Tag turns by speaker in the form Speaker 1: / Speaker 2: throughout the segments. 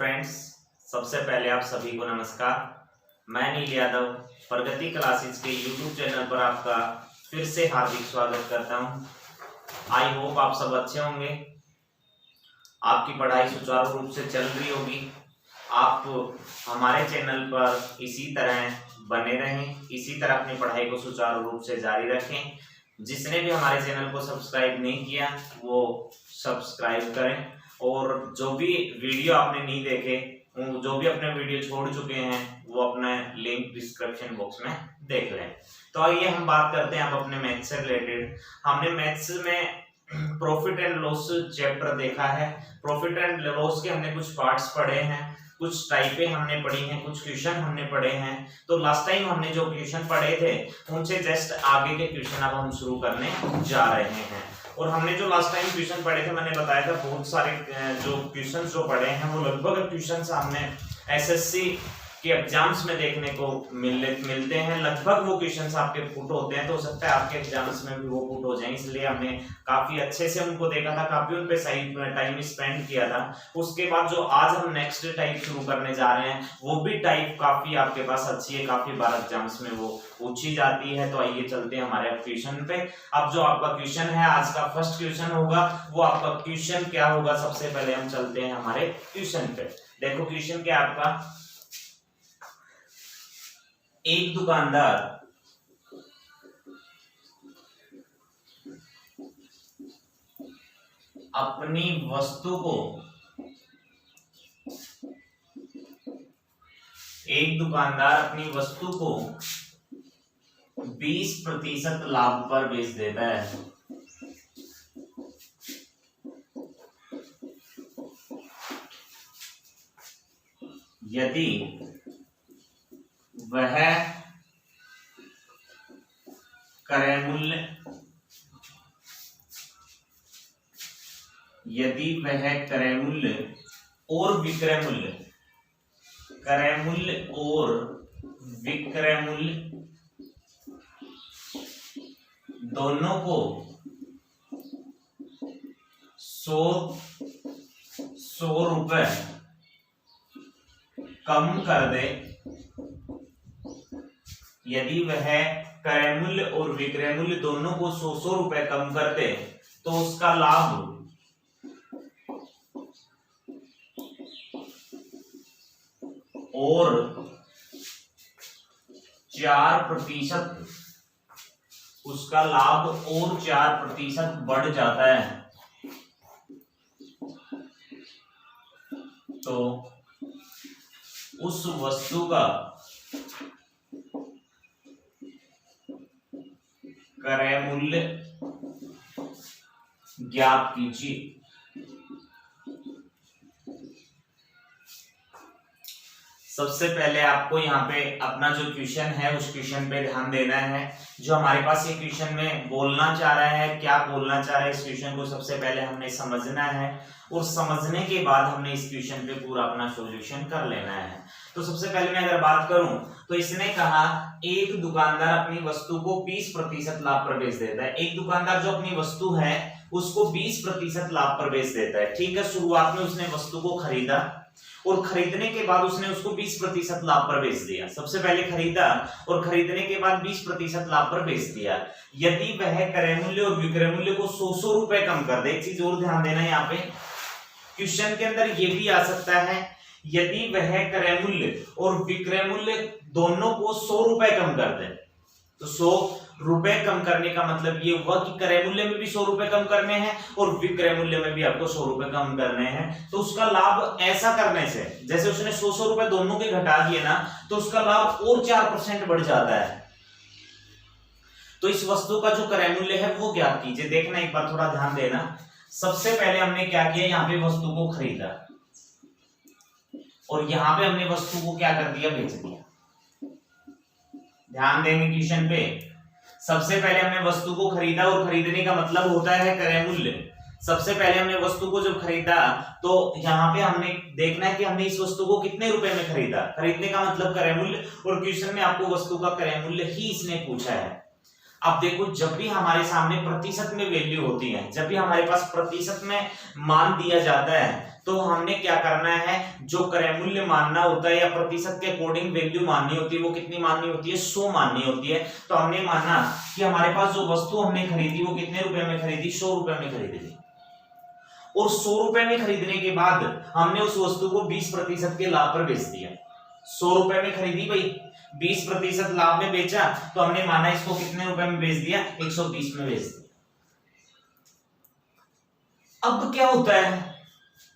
Speaker 1: Friends, सबसे पहले आप सभी को नमस्कार। मैं नील यादव प्रगति क्लासेस के यूट्यूब चैनल पर आपका फिर से हार्दिक स्वागत करता हूं। आई होप आप सब अच्छे होंगे, आपकी पढ़ाई सुचारू रूप से चल रही होगी। आप हमारे चैनल पर इसी तरह बने रहें, इसी तरह अपनी पढ़ाई को सुचारू रूप से जारी रखें। जिसने भी हमारे चैनल को सब्सक्राइब नहीं किया वो सब्सक्राइब करें, और जो भी वीडियो आपने नहीं देखे, जो भी अपने वीडियो छोड़ चुके हैं, वो अपना लिंक डिस्क्रिप्शन बॉक्स में देख लें। तो आइए हम बात करते हैं अब अपने मैथ्स से रिलेटेड। हमने मैथ्स में प्रॉफिट एंड लॉस चैप्टर देखा है। प्रॉफिट एंड लॉस के हमने कुछ पार्ट्स पढ़े हैं, कुछ टाइपें हमने पढ़ी हैं, कुछ क्वेश्चन हमने पढ़े हैं। तो लास्ट टाइम हमने जो क्वेश्चन पढ़े थे उनसे जस्ट आगे के क्वेश्चन अब हम शुरू करने जा रहे हैं। और हमने जो लास्ट टाइम क्वेश्चन पढ़े थे, मैंने बताया था बहुत सारे जो क्वेश्चन जो पढ़े हैं वो लगभग क्वेश्चन हमने एसएससी के एग्जाम्स में देखने को मिलते हैं। लगभग वो क्वेश्चंस आपके पुट होते हैं, तो हो सकता है आपके एग्जाम्स में भी वो पुट हो जाएं, इसलिए हमने काफी अच्छे से उनको देखा था, काफी उन पे सही टाइम स्पेंड किया था। उसके बाद जो आज हम नेक्स्ट टाइप शुरू करने जा रहे हैं वो भी टाइप काफी आपके पास अच्छी है, काफी बार एग्जाम्स में वो पूछी जाती है। तो आइए चलते हैं हमारे क्वेश्चन पे। अब जो आपका क्वेश्चन है, आज का फर्स्ट क्वेश्चन होगा, वो आपका क्वेश्चन क्या होगा। सबसे पहले हम चलते हैं हमारे क्वेश्चन पे। देखो क्वेश्चन क्या आपका, एक दुकानदार अपनी वस्तु को 20% लाभ पर बेच देता है। यदि वह क्रय मूल्य और विक्रय मूल्य दोनों को 100 रुपए कम कर दे। यदि वह क्रय मूल्य और विक्रय मूल्य दोनों को 100 रुपए कम कर दे तो उसका लाभ और 4%, उसका लाभ और 4% बढ़ जाता है। तो उस वस्तु का क्रय मूल्य ज्ञात कीजिए। सबसे पहले आपको यहाँ पे अपना जो क्वेश्चन है उस क्वेश्चन पे ध्यान देना है। जो हमारे पास ये क्वेश्चन में बोलना चाह रहा है, क्या बोलना चाह रहा है, इस क्वेश्चन को सबसे पहले हमने समझना है, और समझने के बाद हमने इस क्वेश्चन पे पूरा अपना सॉल्यूशन कर लेना है। तो सबसे पहले मैं अगर बात करूं तो इसने कहा एक दुकानदार अपनी वस्तु को 20% लाभ पर बेच देता है। एक दुकानदार जो अपनी वस्तु है उसको 20% लाभ पर बेच देता है। ठीक है, शुरुआत में उसने वस्तु को खरीदा और खरीदने के बाद उसने उसको 20% लाभ पर बेच दिया। सबसे पहले खरीदा और खरीदने के बाद 20% लाभ पर बेच दिया। यदि वह क्रय मूल्य और विक्रय मूल्य को 100 रुपए कम कर दे। एक चीज और ध्यान देना, यहाँ पे क्वेश्चन के अंदर ये भी आ सकता है, यदि वह क्रय मूल्य और विक्रय मूल्य दोनों को 100 रुपए कम कर दे। तो 100 रुपए कम करने का मतलब ये हुआ कि क्रय मूल्य में भी 100 रुपए कम करने हैं और विक्रय मूल्य में भी आपको 100 रुपए कम करने हैं। तो उसका लाभ ऐसा करने से, जैसे उसने 100 रुपए दोनों के घटा दिए ना, तो उसका लाभ और 4% बढ़ जाता है। तो इस वस्तु का जो क्रय मूल्य है वो ज्ञात कीजिए। देखना एक बार, थोड़ा ध्यान देना। सबसे पहले हमने क्या किया, यहाँ पे वस्तु को खरीदा और यहाँ पे हमने वस्तु को क्या कर दिया, बेच दिया। ध्यान देंगे क्वेश्चन पे, सबसे पहले हमने वस्तु को खरीदा और खरीदने का मतलब होता है क्रय मूल्य। सबसे पहले हमने वस्तु को जब खरीदा तो यहाँ पे हमने देखना है कि हमने इस वस्तु को कितने रुपए में खरीदा। खरीदने का मतलब क्रय मूल्य, और क्वेश्चन में आपको वस्तु का क्रय मूल्य ही इसने पूछा है। अब देखो, जब भी हमारे सामने प्रतिशत में वैल्यू होती है, जब भी हमारे पास प्रतिशत में मान दिया जाता है, तो हमने क्या करना है, जो क्रय मूल्य मानना होता है या प्रतिशत के अकॉर्डिंग वैल्यू माननी होती है, वो कितनी माननी होती है, 100 माननी होती है। तो हमने माना कि हमारे पास जो वस्तु हमने खरीदी वो कितने रुपए में खरीदी, 100 रुपए में खरीदी, और 100 रुपए में खरीदने के बाद हमने उस वस्तु को 20% के लाभ पर बेच दिया। 100 रुपए में खरीदी भाई, 20% लाभ में बेचा, तो हमने माना इसको कितने रुपए में बेच दिया, 120 में बेच दिया। अब क्या होता है,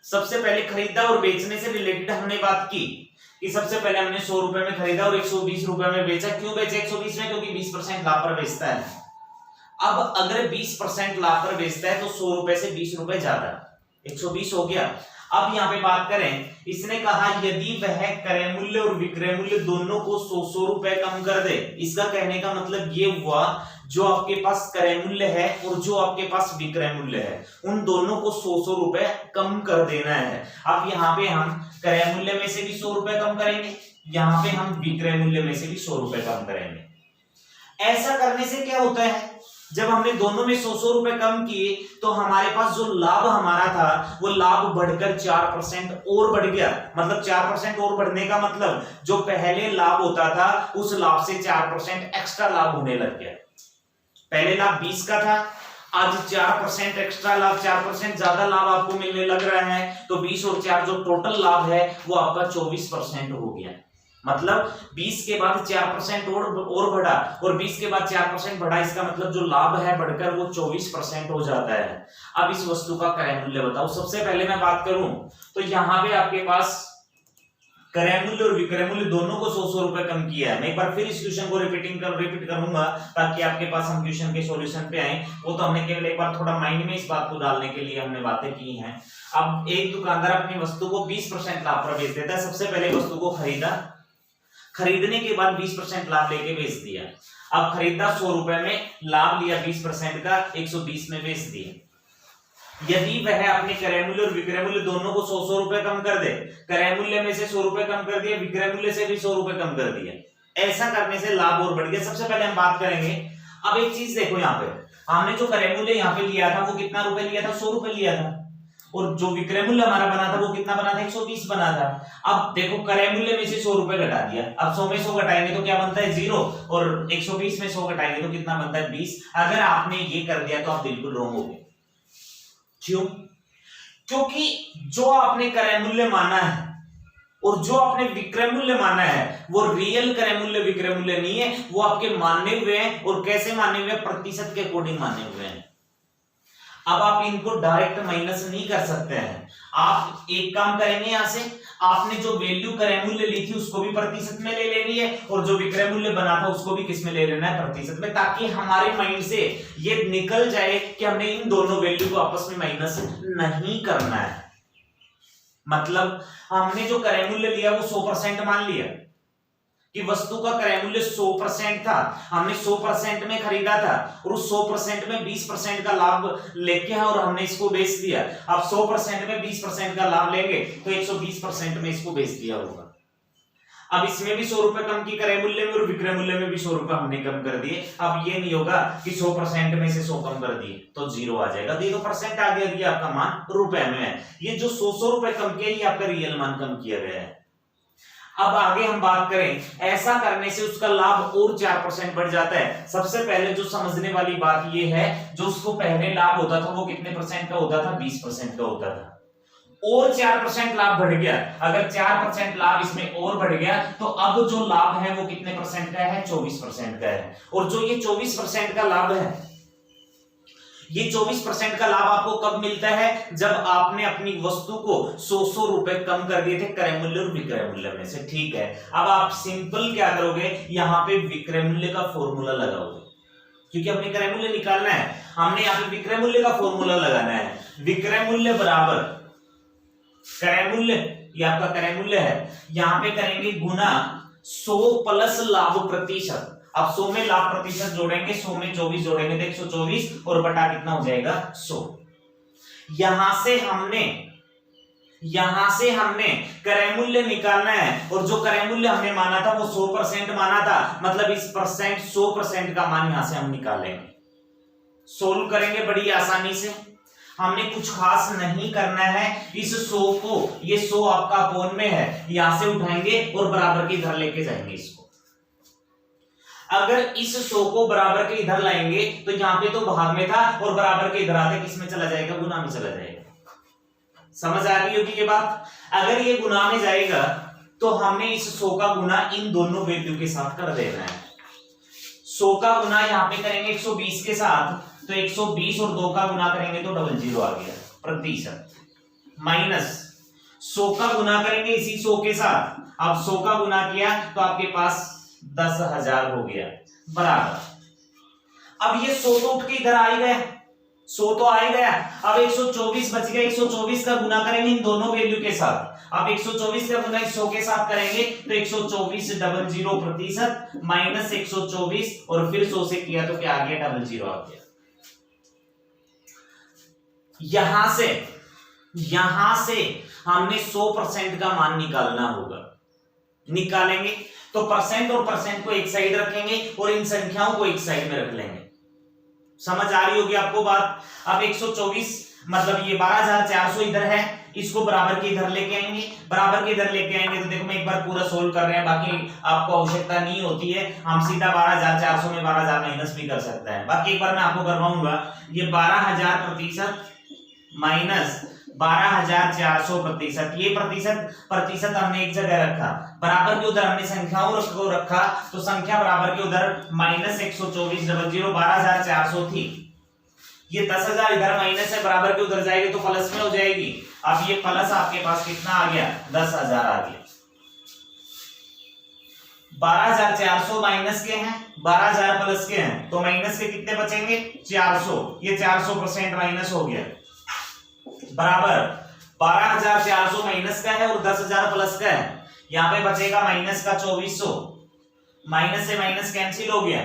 Speaker 1: सबसे पहले खरीदा और बेचने से रिलेटेड हमने बात की कि सबसे पहले हमने 100 रुपए में खरीदा और 120 रुपए में बेचा। क्यों बेचा 120 में, क्योंकि 20% लाभ पर बेचता है। अब अगर 20% लाभ पर बेचता है तो 100 रुपए से 20 रुपए ज्यादा, 120 हो गया। अब यहाँ पे बात करें, इसने कहा यदि वह क्रय मूल्य और विक्रय मूल्य दोनों को 100 रुपए कम कर दे। इसका कहने का मतलब ये हुआ, जो आपके पास क्रय मूल्य है और जो आपके पास विक्रय मूल्य है, उन दोनों को 100 रुपए कम कर देना है। अब यहाँ पे हम क्रय मूल्य में से भी 100 रुपए कम करेंगे, यहाँ पे हम विक्रय मूल्य में से भी 100 रुपए कम करेंगे। ऐसा करने से क्या होता है, जब हमने दोनों में 100 रुपए कम किए तो हमारे पास जो लाभ हमारा था वो लाभ बढ़कर 4% और बढ़ गया। मतलब 4% और बढ़ने का मतलब जो पहले लाभ होता था उस लाभ से 4% एक्स्ट्रा लाभ होने लग गया। पहले लाभ 20 का था, आज 4% एक्स्ट्रा लाभ, 4% ज्यादा लाभ आपको मिलने लग रहा है, तो 20 और 4 जो टोटल लाभ है वो आपका 24% हो गया। मतलब 20 के बाद 4% और बढ़ा, और 20 के बाद 4% बढ़ा, इसका मतलब जो लाभ है बढ़कर वो 24% हो जाता है। अब इस वस्तु का क्रय मूल्य बताओ। सबसे पहले मैं बात करूं तो यहाँ पे आपके पास क्रय मूल्य और विक्रय मूल्य दोनों को 100 रुपए कम किया है। मैं एक बार फिर इस क्वेश्चन को रिपीट करूंगा ताकि आपके पास हम क्वेश्चन के सॉल्यूशन पे आए। वो तो हमने केवल एक बार थोड़ा माइंड में इस बात को डालने के लिए हमने बातें की हैं। अब एक दुकानदार अपनी वस्तु को 20% लाभ पर बेच देता है। सबसे पहले वस्तु को खरीदा, खरीदने के बाद 20% लाभ लेके बेच दिया। अब खरीदा 100 रुपए में, लाभ लिया 20% का, 120 में बेच दिया। यदि वह अपने क्रय मूल्य और विक्रय मूल्य दोनों को 100 रुपए कम कर दे, क्रय मूल्य में से 100 रुपए कम कर दिया, विक्रय मूल्य से भी 100 रुपए कम कर दिया, ऐसा करने से लाभ और बढ़ गया। सबसे पहले हम बात करेंगे, अब एक चीज देखो, यहाँ पे हमने जो क्रय मूल्य यहाँ पे लिया था वो कितना रुपए लिया था, 100 रुपए लिया था, और जो विक्रय मूल्य हमारा बना था वो कितना बना था, 120 बना था। अब देखो क्रय मूल्य में से 100 रुपए घटा दिया, अब 100 में 100 घटाएंगे तो क्या बनता है 0, और 120 में 100 घटाएंगे तो कितना बनता है 20। अगर आपने ये कर दिया तो आप बिल्कुल रॉन्ग हो गए। क्यों? क्योंकि जो आपने क्रय मूल्य माना है और जो आपने विक्रय मूल्य माना है वो रियल क्रय मूल्य विक्रय मूल्य नहीं है, वो आपके माने हुए हैं। और कैसे माने हुए हैं, प्रतिशत के अकॉर्डिंग माने हुए हैं। अब आप इनको डायरेक्ट माइनस नहीं कर सकते हैं। आप एक काम करेंगे, यहां से आपने जो वैल्यू क्रय मूल्य ली थी उसको भी प्रतिशत में ले लेनी है, और जो विक्रय मूल्य बना था उसको भी किस में ले लेना है, प्रतिशत में, ताकि हमारे माइंड से ये निकल जाए कि हमने इन दोनों वैल्यू को आपस में माइनस नहीं करना है। मतलब हमने जो क्रय मूल्य लिया वो 100% मान लिया कि वस्तु का क्रय मूल्य 100% था, हमने 100% में खरीदा था, और उस 100% में 20% का लाभ लेके और हमने इसको बेच दिया। अब 100% में 20% का लाभ लेंगे तो 120% में इसको बेच दिया होगा। अब इसमें भी 100 रुपए कम की क्रय मूल्य में, और विक्रय मूल्य में भी 100 रुपए हमने कम कर दिए। अब ये नहीं होगा कि 100% में से 100 कम कर दिए तो 0 आ जाएगा। देखो परसेंट आ गया, ये आपका मान रुपए में है। ये जो 100 रुपए कम किया ये आपका रियल मान कम किया गया है। अब आगे हम बात करें, ऐसा करने से उसका लाभ और 4% बढ़ जाता है। सबसे पहले जो समझने वाली बात ये है, जो उसको पहले लाभ होता था वो कितने परसेंट का होता था, 20% का होता था, और 4% लाभ बढ़ गया। अगर 4% लाभ इसमें और बढ़ गया तो अब जो लाभ है वो कितने परसेंट का है, 24% का है। और जो ये 24% का लाभ है, ये 24% का लाभ आपको कब मिलता है, जब आपने अपनी वस्तु को 100 रुपए कम कर दिए थे क्रय मूल्य और विक्रय मूल्य में से। ठीक है, अब आप सिंपल क्या करोगे, यहाँ पे विक्रय मूल्य का फॉर्मूला लगाओगे, क्योंकि हमने क्रय मूल्य निकालना है। हमने यहाँ पे विक्रय मूल्य का फॉर्मूला लगाना है। विक्रय मूल्य बराबर क्रय मूल्य, ये आपका क्रय मूल्य है, यहाँ पे करेंगे गुना 100 प्लस लाभ प्रतिशत। अब 100 में लाभ प्रतिशत जोड़ेंगे, 100 में 24 जोड़ेंगे तो 124, और बटा कितना हो जाएगा 100। यहां से हमने यहां से हमने क्रय मूल्य निकालना है और जो क्रय मूल्य हमने माना था वो 100% माना था, मतलब इस परसेंट 100% का मान यहां से हम निकालेंगे। सोल्व करेंगे बड़ी आसानी से। हमने कुछ खास नहीं करना है। इस 100 को, ये 100 आपका अपोन में है, यहां से उठाएंगे और बराबर के इधर लेके जाएंगे इसको। अगर इस 100 को बराबर के इधर लाएंगे तो यहां पे तो भाग में था और बराबर के इधर आते किस में चला जाएगा? गुना में चला जाएगा। समझ आ रही होगी ये बात? अगर ये गुना में जाएगा तो हमने इस 100 का गुना इन दोनों वैल्यू के साथ कर देना है। 100 का गुना यहां पे करेंगे 120 के साथ, तो 120 और 2 का गुना करेंगे तो 00 आ गया प्रतिशत, माइनस 100 का गुना करेंगे इसी 100 के साथ। अब 100 का गुना किया तो आपके पास 10,000 हो गया, बराबर। अब ये 100 तो उठ के इधर आ ही गया, 100 तो आ ही गया। अब 124 बच गया, 124 का गुना करेंगे इन दोनों वैल्यू के साथ। अब 124 का गुना 100 के साथ करेंगे तो 124 00 प्रतिशत माइनस 124 और फिर 100 से किया तो क्या आ गया? 00 आ गया। यहां से हमने 100% का मान निकालना होगा। निकालेंगे तो परसेंट और परसेंट को एक साइड रखेंगे और इन संख्याओं को एक साइड में रख लेंगे। समझ आ रही होगी आपको बात? अब 124 मतलब ये 12,400 इधर है, इसको बराबर के इधर लेके आएंगे। बराबर के इधर लेके आएंगे तो देखो मैं एक बार पूरा सोल्व कर रहे हैं, बाकी आपको आवश्यकता नहीं होती है। हम सीधा 12,400 में 12,000 माइनस भी कर सकते हैं। बाकी एक बार मैं आपको करवाऊंगा। ये 12,000 प्रतिशत माइनस 12,400 प्रतिशत, ये प्रतिशत हमने एक जगह रखा, बराबर के उधर हमने संख्याओं को रखा, तो संख्या बराबर के उधर माइनस 124 00 12,400 थी। ये 10,000 इधर माइनस है, बराबर के उधर जाएगी तो प्लस में हो जाएगी। अब ये प्लस आपके पास कितना आ गया? 10,000 आ गया। 12,400 माइनस के हैं, 12,000 प्लस के हैं, तो माइनस के कितने बचेंगे? 400। ये 400% माइनस हो गया, बराबर 12,400 माइनस का है और 10,000 प्लस का है। यहां पे बचेगा माइनस का 2400, माइनस से माइनस कैंसिल हो गया।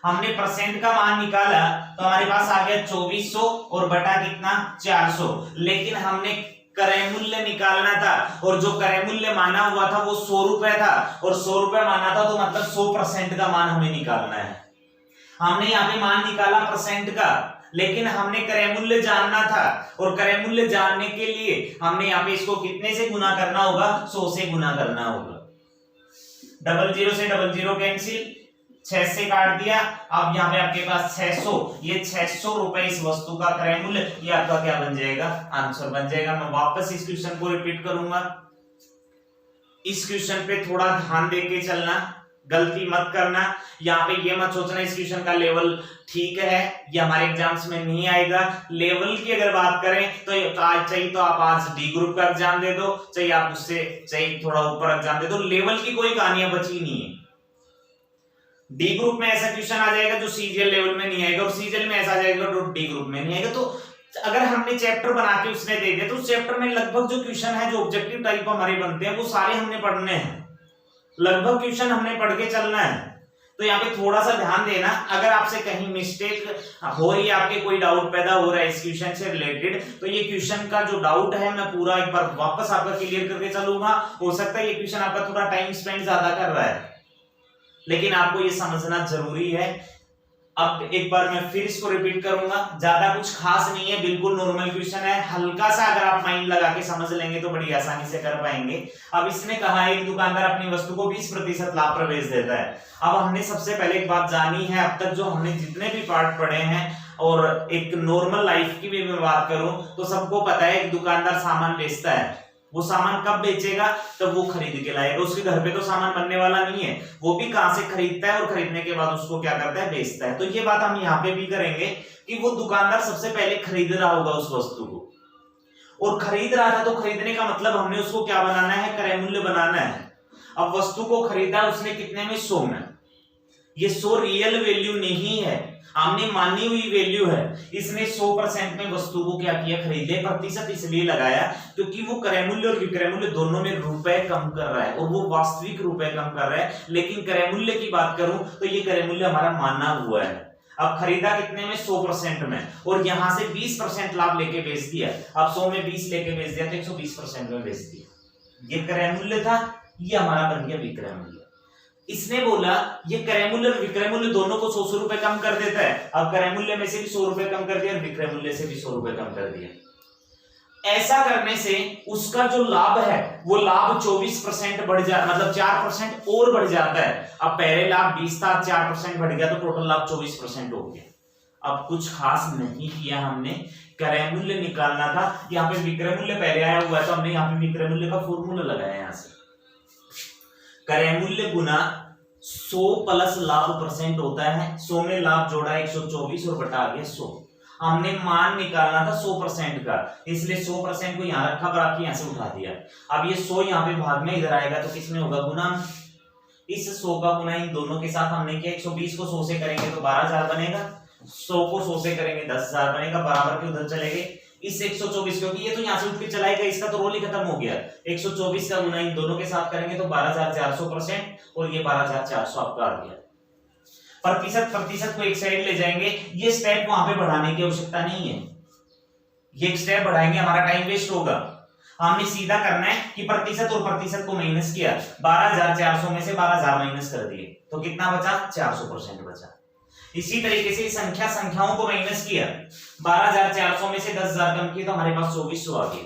Speaker 1: हमने परसेंट का मान निकाला तो हमारे पास आ गया 2400 और बटा कितना? 400। लेकिन हमने क्रय मूल्य निकालना था और जो क्रय मूल्य माना हुआ था वो 100 रुपए था और 100 रुपए माना था, तो मतलब 100% का मान हमें निकालना है। हमने यहाँ पे मान निकाला परसेंट का, लेकिन हमने क्रय मूल्य जानना था और क्रय मूल्य जानने के लिए हमने यहाँ पे इसको कितने से गुना करना होगा? 100 से गुना करना होगा। 00 से 00 कैंसिल, 6 से काट दिया। अब यहाँ पे आपके पास 600, ये 600 रुपए इस वस्तु का क्रय मूल्य, ये आपका क्या बन जाएगा? आंसर बन जाएगा। मैं वापस इस क्वेश्चन को रिपीट करूंगा। इस क्वेश्चन पे थोड़ा ध्यान देके चलना, गलती मत करना। यहाँ पे ये मत सोचना इस क्वेश्चन का लेवल ठीक है, ये हमारे एग्जाम्स में नहीं आएगा। लेवल की अगर बात करें तो आज चाहिए तो आप आज डी ग्रुप का एग्जाम दे दो, चाहिए आप उससे चाहिए थोड़ा ऊपर एग्जाम दे दो, लेवल की कोई कहानियां बची नहीं है। डी ग्रुप में ऐसा क्वेश्चन आ जाएगा जो सीजीएल लेवल में नहीं आएगा और सीजीएल में ऐसा आ जाएगा जो डी ग्रुप में नहीं आएगा। तो अगर हमने चैप्टर बना के उसने दे दिया तो उस चैप्टर में लगभग जो क्वेश्चन है, जो ऑब्जेक्टिव टाइप हमारे बनते हैं, वो सारे हमने पढ़ने हैं। लगभग क्वेश्चन हमने पढ़ के चलना है। तो यहाँ पे थोड़ा सा ध्यान देना। अगर आपसे कहीं मिस्टेक हो रही है, आपके कोई डाउट पैदा हो रहा है इस क्वेश्चन से रिलेटेड, तो ये क्वेश्चन का जो डाउट है मैं पूरा एक बार वापस आपका क्लियर करके चलूंगा। हो सकता है ये क्वेश्चन आपका थोड़ा टाइम स्पेंड ज्यादा कर रहा है, लेकिन आपको ये समझना जरूरी है। अब एक बार मैं फिर इसको रिपीट करूंगा। ज्यादा कुछ खास नहीं है, बिल्कुल नॉर्मल क्वेश्चन है। हल्का सा अगर आप माइंड लगा के समझ लेंगे तो बड़ी आसानी से कर पाएंगे। अब इसने कहा है कि दुकानदार अपनी वस्तु को 20% लाभ पर बेच देता है। अब हमने सबसे पहले एक बात जानी है, अब तक जो हमने जितने भी पार्ट पढ़े हैं और एक नॉर्मल लाइफ की भी मैं बात करूं तो सबको पता है कि दुकानदार सामान बेचता है। वो सामान कब बेचेगा? तब वो खरीद के लाएगा। उसके घर पे तो सामान बनने वाला नहीं है, वो भी कहां से खरीदता है और खरीदने के बाद उसको क्या करता है? बेचता है। तो ये बात हम यहाँ पे भी करेंगे कि वो दुकानदार सबसे पहले खरीद रहा होगा उस वस्तु को, और खरीद रहा था तो खरीदने का मतलब हमने उसको क्या बनाना है? क्रय मूल्य बनाना है। अब वस्तु को खरीदा उसने कितने में? 100 में। ये 100 रियल वैल्यू नहीं है, हमने मानी हुई वैल्यू है। इसने 100% में वस्तु को क्या किया? खरीदे। प्रतिशत इसलिए लगाया क्योंकि वो क्रय मूल्य और विक्रय मूल्य दोनों में रुपए कम कर रहा है और वो वास्तविक रुपए कम कर रहा है। लेकिन क्रय मूल्य की बात करूं तो ये क्रय मूल्य हमारा माना हुआ है। अब खरीदा कितने में 100% में, और यहां से 20% लाभ लेके बेच दिया। अब 100 में 20 लेके बेच दिया तो 120% में बेच दिया। ये क्रय मूल्य था, ये हमारा बन गया विक्रय मूल्य। इसने बोला ये क्रय मूल्य और विक्रय मूल्य दोनों को 100 रुपए कम कर देता है। अब क्रय मूल्य में से भी 100 रुपए कम कर दिया और विक्रय मूल्य से भी 100 रुपए कम कर दिया। ऐसा करने से उसका जो लाभ है वो लाभ 24% बढ़ जाता, मतलब 4% और बढ़ जाता है। अब पहले लाभ 20 था, 4% बढ़ गया तो टोटल लाभ 24% हो गया। अब कुछ खास नहीं किया हमने, क्रय मूल्य निकालना था। यहाँ पे विक्रय मूल्य पहले आया हुआ है तो हमने यहाँ पे विक्रय मूल्य का फॉर्मूला लगाया। यहाँ से क्रय मूल्य गुना 100 प्लस लाभ परसेंट होता है। 100 में लाभ जोड़ा 124 और बटा गया 100। हमने मान निकालना था 100% का, इसलिए 100% को यहाँ रखा, बाकी यहाँ से उठा दिया। अब ये 100 यहाँ पे भाग में इधर आएगा तो किसमें होगा, गुना। इस 100 का गुना इन दोनों के साथ हमने किया। 120 को 100 से करेंगे तो 12,000 बनेगा, 100 को 100 से करेंगे 10,000 बनेगा, बराबर के उधर चले गए। इस 124, क्योंकि ये तो यहाँ से उठ के चलाएगा, इसका तो रोल ही खत्म हो गया। 124 का गुना इन दोनों के साथ करेंगे तो 12,400%, और ये 12,400 आपका आ गया। प्रतिशत को एक साइड ले जाएंगे, ये स्टेप वहां पे बढ़ाने की आवश्यकता नहीं है। ये एक स्टेप बढ़ाएंगे हमारा टाइम वेस्ट होगा। हमने सीधा करना है कि प्रतिशत और प्रतिशत को माइनस किया, 12,400 में से 12,000 माइनस कर दिए तो कितना बचा, 400% बचा। इसी तरीके से संख्याओं को माइनस किया, 12,400 में से 10,000 कम किए तो हमारे पास 2400 आ गया।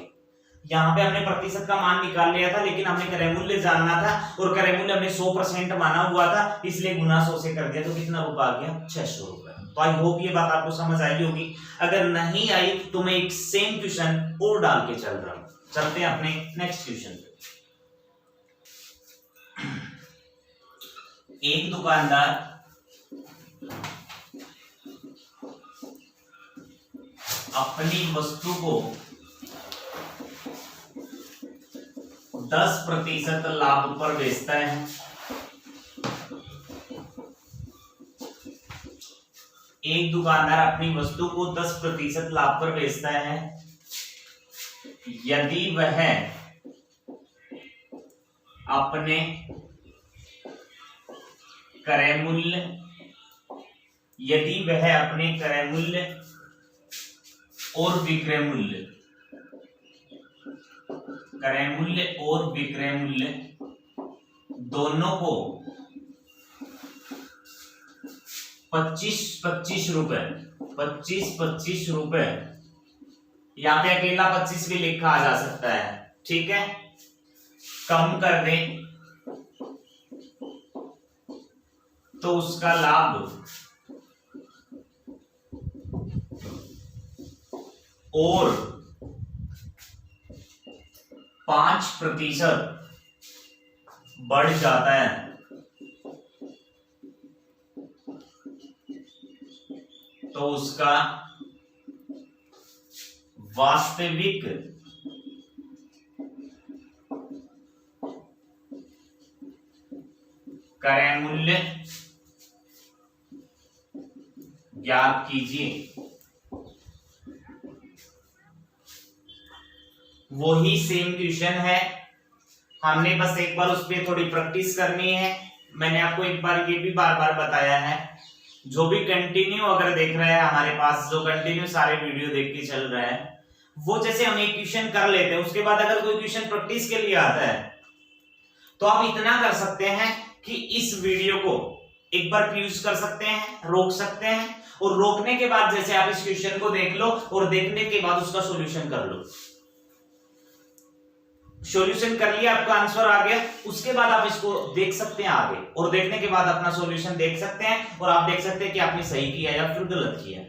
Speaker 1: यहाँ पे हमने प्रतिशत का मान निकाल लिया था, लेकिन हमने क्रय मूल्य जानना था और क्रय मूल्य हमने 100% माना हुआ था, इसलिए गुना 100 से कर दिया तो कितना रुपया आ गया, 600 रुपए। तो आई होप ये बात आपको समझ आई होगी। अगर नहीं आई तो मैं एक सेम क्वेश्चन और डाल के चल रहा हूं। चलते हैं अपने नेक्स्ट क्वेश्चन पे। एक दुकानदार अपनी वस्तु को 10% लाभ पर बेचता है। एक दुकानदार अपनी वस्तु को 10% लाभ पर बेचता है यदि वह अपने क्रय मूल्य और विक्रय मूल्य दोनों को 25-25 रुपए, यहाँ पे अकेला 25 भी लिखा आ जा सकता है, ठीक है, कम कर दे तो उसका लाभ और 5% बढ़ जाता है। तो उसका वास्तविक क्रय मूल्य ज्ञात कीजिए। वही सेम क्वेश्चन है, हमने बस एक बार उस पर थोड़ी प्रैक्टिस करनी है। मैंने आपको एक बार ये भी बार बार बताया है, जो भी कंटिन्यू अगर देख रहे हैं हमारे पास, जो कंटिन्यू सारे वीडियो देख के चल रहे हैं, वो जैसे हम एक क्वेश्चन कर लेते हैं, उसके बाद अगर कोई क्वेश्चन प्रैक्टिस के लिए आता है तो आप इतना कर सकते हैं कि इस वीडियो को एक बार पॉज कर सकते हैं, रोक सकते हैं, और रोकने के बाद जैसे आप इस क्वेश्चन को देख लो और देखने के बाद उसका सॉल्यूशन कर लो। सॉल्यूशन कर लिया, आपका आंसर आ गया, उसके बाद आप इसको देख सकते हैं आगे, और देखने के बाद अपना सॉल्यूशन देख सकते हैं और आप देख सकते हैं कि आपने सही किया या फिर गलत किया।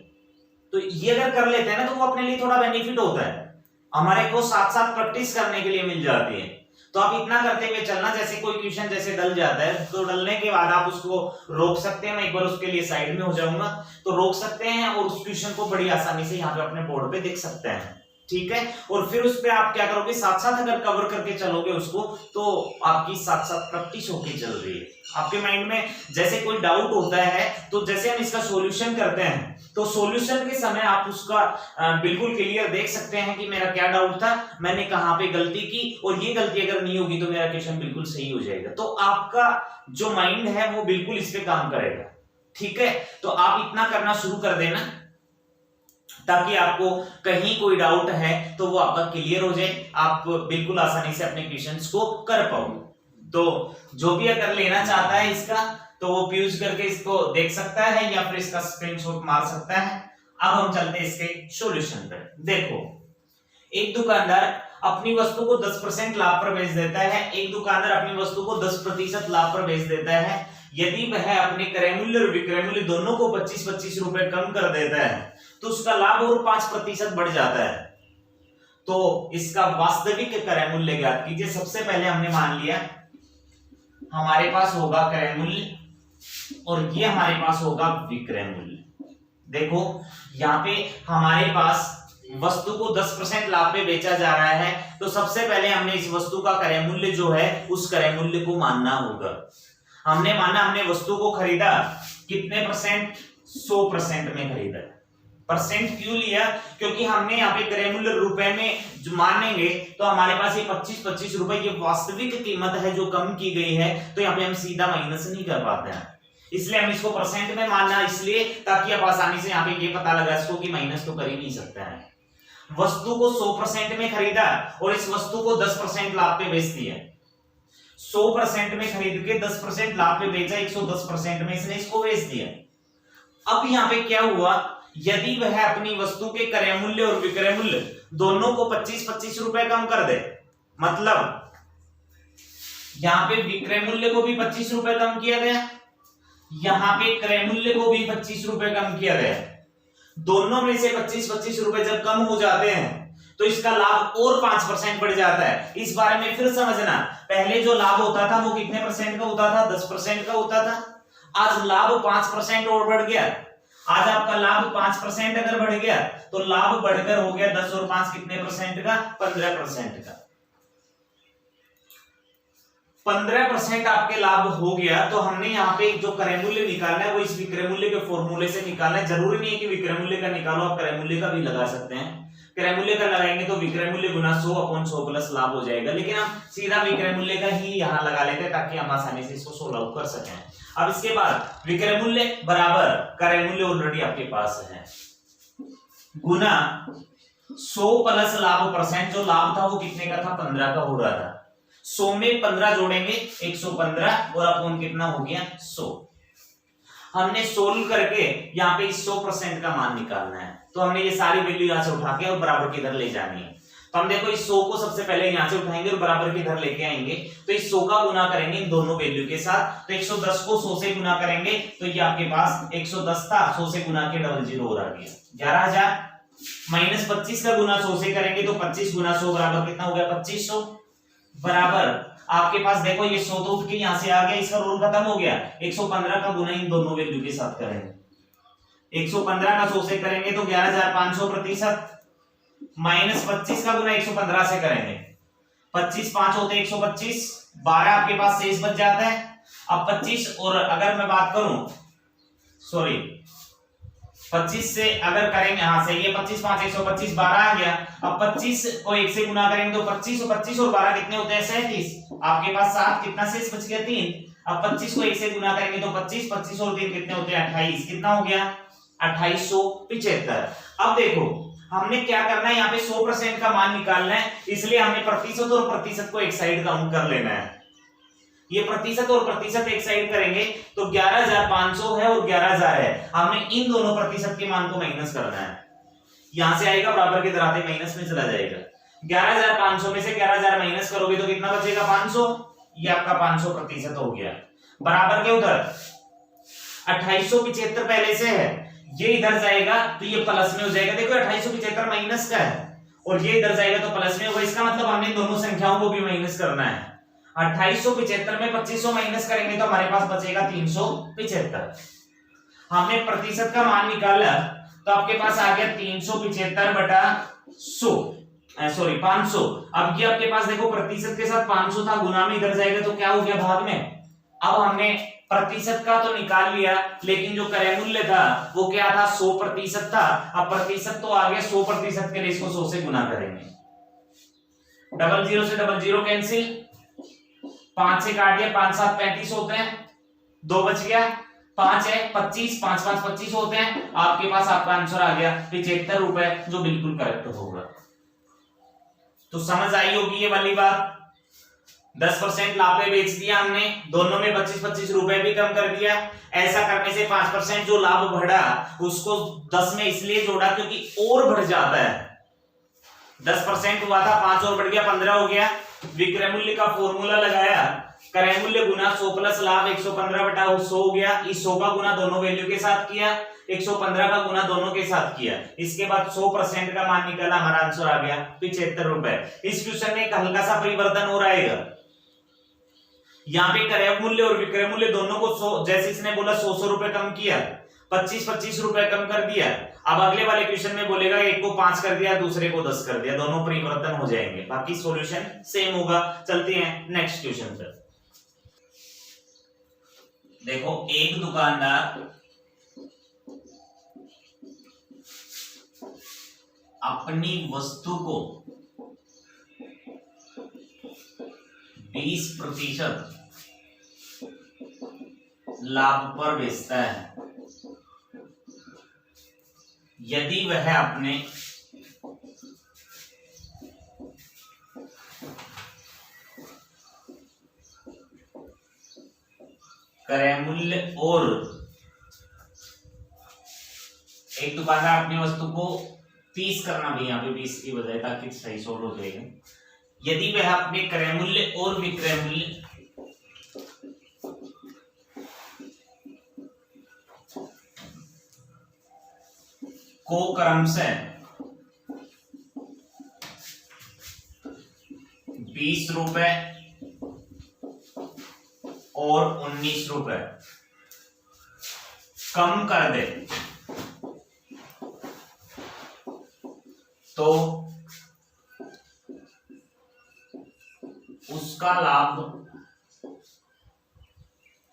Speaker 1: तो ये अगर कर लेते हैं ना तो वो अपने लिए थोड़ा बेनिफिट होता है, हमारे को साथ साथ प्रैक्टिस करने के लिए मिल जाती है। तो आप इतना करते हुए चलना, जैसे कोई क्वेश्चन जैसे डल जाता है तो डलने के बाद आप उसको रोक सकते हैं। मैं एक बार उसके लिए साइड में हो जाऊंगा तो रोक सकते हैं और उस क्वेश्चन को बड़ी आसानी से यहाँ पे अपने बोर्ड पे देख सकते हैं, ठीक है। और फिर उस पे आप क्या करोगे, साथ साथ अगर कवर करके चलोगे उसको तो आपकी साथ साथ प्रैक्टिस होके चल रही है। आपके माइंड में जैसे कोई डाउट होता है तो जैसे हम इसका सॉल्यूशन करते हैं तो सॉल्यूशन के समय आप उसका बिल्कुल क्लियर देख सकते हैं कि मेरा क्या डाउट था, मैंने कहां पे गलती की, और ये गलती अगर नहीं होगी तो मेरा क्वेश्चन बिल्कुल सही हो जाएगा। तो आपका जो माइंड है वो बिल्कुल इस पे काम करेगा। ठीक है, तो आप इतना करना शुरू कर देना ताकि आपको कहीं कोई डाउट है तो वो आपका क्लियर हो जाए, आप बिल्कुल आसानी से अपने क्वेश्चंस को कर पाओ। तो जो भी अगर लेना चाहता है इसका तो वो पीयूज करके इसको देख सकता है या फिर इसका स्क्रीनशॉट मार सकता है। अब हम चलते हैं इसके सॉल्यूशन पर। देखो, एक दुकानदार अपनी वस्तु को 10% लाभ पर बेच देता है, एक दुकानदार अपनी वस्तु को 10% लाभ पर बेच देता है। यदि वह अपने क्रय मूल्य और विक्रय मूल्य दोनों को 25-25 रुपए कम कर देता है तो उसका लाभ और 5% बढ़ जाता है। तो इसका वास्तविक क्रय मूल्य ज्ञात कीजिए। सबसे पहले हमने मान लिया हमारे पास होगा क्रय मूल्य और ये हमारे पास होगा विक्रय मूल्य। देखो यहाँ पे हमारे पास वस्तु को 10% लाभ पे बेचा जा रहा है, तो सबसे पहले हमने इस वस्तु का क्रय मूल्य जो है उस क्रय मूल्य को मानना होगा। हमने माना हमने वस्तु को खरीदा कितने परसेंट, 100% में खरीदा। परसेंट क्यों लिया, क्योंकि हमने यहाँ पे क्रय मूल्य रुपए में जो मानेंगे तो हमारे पास ये 25-25 रुपए ये वास्तविक कीमत है जो कम की गई है, तो यहाँ पे हम सीधा माइनस नहीं कर पाते हैं, इसलिए हम इसको परसेंट में मानना, इसलिए ताकि आप आसानी से यहाँ पे ये पता लगा इसको कि माइनस तो कर ही नहीं सकता है। वस्तु को 100% में खरीदा और इस वस्तु को 10% लाभ पे बेच दिया। 100% में खरीद के 10% लाभ पे बेचा, 110% में इसने इसको बेच दिया। अब यहाँ पे क्या हुआ, यदि वह अपनी वस्तु के क्रय मूल्य और विक्रय मूल्य दोनों को 25-25 रुपए कम कर दे, मतलब यहाँ पे विक्रय मूल्य को भी 25 रुपए कम किया गया, यहाँ पे क्रय मूल्य को भी 25 रुपए कम किया गया, दोनों में से 25-25 रुपए जब कम हो जाते हैं तो इसका लाभ और 5% बढ़ जाता है। इस बारे में फिर समझना, पहले जो लाभ होता था वो कितने परसेंट का होता था, 10% का होता था। आज लाभ 5% और बढ़ गया। आज आपका लाभ 5% अगर बढ़ गया तो लाभ बढ़कर हो गया 10 और 5 कितने परसेंट का, 15% का। 15% आपके लाभ हो गया, तो हमने यहाँ पे जो क्रय मूल्य निकालना है वो इस विक्रय मूल्य के फॉर्मूले से निकालना है। जरूरी नहीं है कि विक्रय मूल्य का निकालो, आप क्रय मूल्य का भी लगा सकते हैं। क्रय मूल्य का लगाएंगे तो विक्रय मूल्य गुना 100/100 प्लस लाभ हो जाएगा, लेकिन हम सीधा विक्रय मूल्य का ही यहाँ लगा लेते हैं ताकि हम आसानी से इसको सोल्व आउट कर सकें। अब इसके बाद विक्रय मूल्य बराबर क्रय मूल्य ऑलरेडी आपके पास है, गुना 100 प्लस लाभ परसेंट, जो लाभ था वो कितने का था, 15 का हो रहा था। 100 में 15 जोड़ेंगे 115 और अपॉन कितना हो गया, 100। हमने सोल्व करके यहाँ पे 100% का मान निकालना है, तो हमने ये सारी वैल्यू यहाँ से उठा के और बराबर की इधर ले जानी है। तो हम देखो इस 100 को सबसे पहले यहाँ से उठाएंगे और बराबर की इधर लेके आएंगे, तो इस 100 का गुना करेंगे इन दोनों वैल्यू के साथ, तो 110 को 100 से गुना करेंगे तो ये आपके पास 110 था, 100 से गुना के 00 और आ गया 11,000। माइनस 25 का गुना 100 से करेंगे तो 25 गुना 100 बराबर कितना हो गया, 2500। बराबर आपके पास देखो ये 100 तो उठ के यहाँ से आ गया, इसका रूल खत्म हो गया। 115 का गुना इन दोनों वैल्यू के साथ करेंगे, 115 का 100 से करेंगे तो 11,500 प्रतिशत, माइनस 25 का गुना 115 से करेंगे, 25 5 होते 125, 12 आपके पास शेष बच जाता है। अब 25 और अगर मैं बात करूं, सॉरी 25 से अगर करेंगे, हाँ सही है, 25 5 125, 12 आ गया। अब 25 को 1 से गुना करेंगे तो 25 और 12 कितने होते हैं, 37। आपके पास 7, कितना शेष बच गया, 3। अब 25 को 1 से गुना करेंगे तो 25 और 3 कितने होते हैं, 28। कितना हो गया, 2875। अब देखो हमने क्या करना है, यहाँ पे 100% का मान निकालना है, इसलिए हमें प्रतिशत और प्रतिशत को एक साइड काउंट कर लेना है। ये प्रतिशत और प्रतिशत एक साइड करेंगे तो 11,500 है और 11,000 है, हमने इन दोनों प्रतिशत के मान को माइनस करना है। यहां से आएगा बराबर के दराते माइनस में चला जाएगा। 11,500 में से 11,000 माइनस करोगे तो कितना बचेगा, 500। ये आपका 500 प्रतिशत हो गया। बराबर के उधर 2875 पहले से है, ये इधर जाएगा तो ये प्लस में हो जाएगा। देखो 2875 माइनस का है और ये इधर जाएगा तो प्लस में होगा, इसका मतलब हमने दोनों संख्याओं को भी माइनस करना है। 2875 में 2500 माइनस करेंगे तो हमारे पास बचेगा 375। हमने प्रतिशत का मान निकाला तो आपके पास आ गया 375/100, सॉरी 500। अब ये आपके पास देखो प्रतिशत के साथ 500 था, गुना में इधर जाएगा तो क्या हो गया, भाग में। अब हमने प्रतिशत का तो निकाल लिया, लेकिन जो क्रय मूल्य था वो क्या था, 100% था। अब प्रतिशत तो आ गया, 100% के लिए इसको 100 से गुना करेंगे। 00 से 00 कैंसिल, 5 से काट दिया, 5 7 35 होते हैं, 2 बच गया। 5 है, 25, 5 5 25 होते हैं, आपके पास आपका आंसर आ गया 75 रुपए, जो बिल्कुल करेक्ट होगा। तो समझ आई होगी ये वाली बात। 10% लाभ पे बेच दिया हमने, दोनों में 25-25 रुपए भी कम कर दिया। ऐसा करने से 5% जो लाभ बढ़ा उसको 10 में इसलिए जोड़ा क्योंकि और बढ़ जाता है। 10% हुआ था, 5 और बढ़ गया, 15 हो गया। विक्रय मूल्य का फॉर्मूला लगाया, क्रय मूल्य गुना 100 प्लस लाभ 115 बटा 100 हो गया। इस 100 का गुना दोनों वैल्यू के साथ किया, 115 का गुना दोनों के साथ किया। इसके बाद 100% का मान निकला, हमारा आंसर आ गया 75 रुपए। इस क्वेश्चन में एक हल्का सा परिवर्तन हो रहेगा, यहाँ पे क्रय मूल्य और विक्रय मूल्य दोनों को 100, जैसे इसने बोला 100 रुपए कम किया, 25-25 रुपए कम कर दिया। अब अगले वाले क्वेश्चन में बोलेगा एक को 5 कर दिया, दूसरे को 10 कर दिया, दोनों परिवर्तन हो जाएंगे, बाकी सॉल्यूशन सेम होगा। चलते हैं नेक्स्ट क्वेश्चन पर। देखो, एक दुकानदार अपनी वस्तु को 20% लाभ पर बेचता है यदि वह अपने क्रय मूल्य और एक दुकानदार अपनी वस्तु को 30 करना भी, यहाँ पे 20 की बजाय, ताकि सही सोल्व हो जाएगा। यदि वह अपने क्रय मूल्य और विक्रय मूल्य को क्रमशः 20 रुपए और 19 रुपए कम कर दे तो उसका लाभ